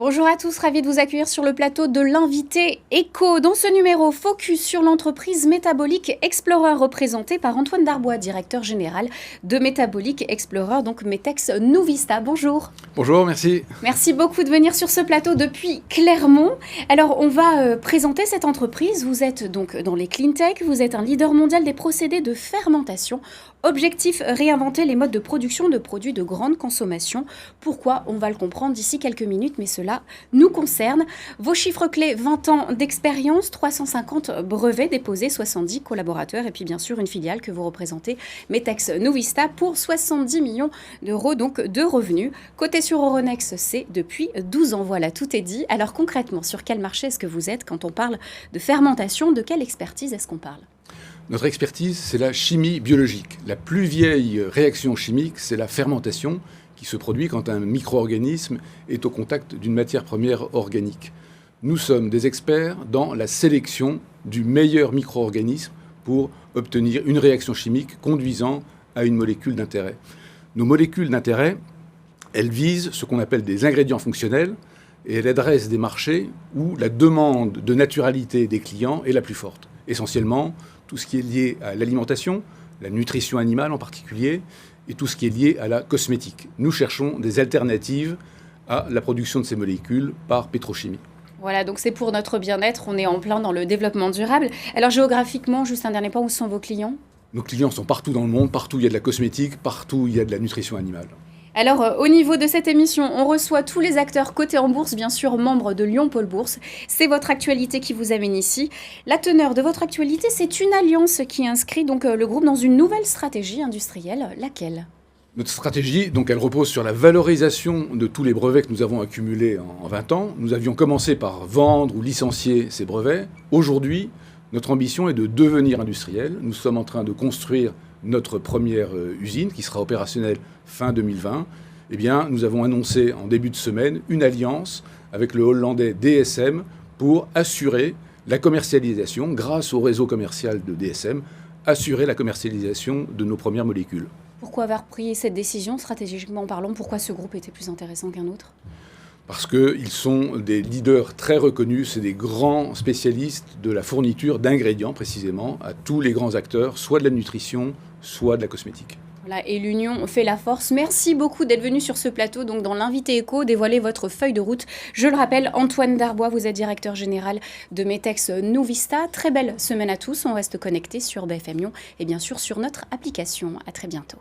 Bonjour à tous, ravi de vous accueillir sur le plateau de l'invité Éco. Dans ce numéro, focus sur l'entreprise Metabolic Explorer, représentée par Antoine Darbois, directeur général de Metabolic Explorer, donc Metex Nouvista. Bonjour. Bonjour, merci. Merci beaucoup de venir sur ce plateau depuis Clermont. Alors, on va présenter cette entreprise. Vous êtes donc dans les clean tech, vous êtes un leader mondial des procédés de fermentation. Objectif, réinventer les modes de production de produits de grande consommation. Pourquoi? On va le comprendre d'ici quelques minutes, mais cela nous concerne. Vos chiffres clés, 20 ans d'expérience, 350 brevets déposés, 70 collaborateurs et puis bien sûr une filiale que vous représentez, Metex Nouvista, pour 70 millions d'euros donc de revenus. Côté sur Euronext, c'est depuis 12 ans. Voilà, tout est dit. Alors concrètement, sur quel marché est-ce que vous êtes quand on parle de fermentation? De quelle expertise est-ce qu'on parle? Notre expertise, c'est la chimie biologique. La plus vieille réaction chimique, c'est la fermentation qui se produit quand un micro-organisme est au contact d'une matière première organique. Nous sommes des experts dans la sélection du meilleur micro-organisme pour obtenir une réaction chimique conduisant à une molécule d'intérêt. Nos molécules d'intérêt, elles visent ce qu'on appelle des ingrédients fonctionnels et elles adressent des marchés où la demande de naturalité des clients est la plus forte. Essentiellement, tout ce qui est lié à l'alimentation, la nutrition animale en particulier, et tout ce qui est lié à la cosmétique. Nous cherchons des alternatives à la production de ces molécules par pétrochimie. Voilà, donc c'est pour notre bien-être, on est en plein dans le développement durable. Alors géographiquement, juste un dernier point, où sont vos clients? Nos clients sont partout dans le monde, partout il y a de la cosmétique, partout il y a de la nutrition animale. Alors, au niveau de cette émission, on reçoit tous les acteurs cotés en bourse, bien sûr, membres de Lyon Pôle Bourse. C'est votre actualité qui vous amène ici. La teneur de votre actualité, c'est une alliance qui inscrit donc le groupe dans une nouvelle stratégie industrielle. Laquelle? Notre stratégie, donc, elle repose sur la valorisation de tous les brevets que nous avons accumulés en 20 ans. Nous avions commencé par vendre ou licencier ces brevets. Aujourd'hui, notre ambition est de devenir industriel. Nous sommes en train de construire notre première usine qui sera opérationnelle fin 2020. Eh bien, nous avons annoncé en début de semaine une alliance avec le hollandais DSM pour assurer la commercialisation, grâce au réseau commercial de DSM, assurer la commercialisation de nos premières molécules. Pourquoi avoir pris cette décision, stratégiquement parlant? Pourquoi ce groupe était plus intéressant qu'un autre? Parce qu'ils sont des leaders très reconnus, c'est des grands spécialistes de la fourniture d'ingrédients, précisément, à tous les grands acteurs, soit de la nutrition, soit de la cosmétique. Voilà, et l'union fait la force. Merci beaucoup d'être venu sur ce plateau, donc dans l'invité Éco, dévoiler votre feuille de route. Je le rappelle, Antoine Darbois, vous êtes directeur général de Metex Nouvista. Très belle semaine à tous, on reste connectés sur BFM Lyon et bien sûr sur notre application. À très bientôt.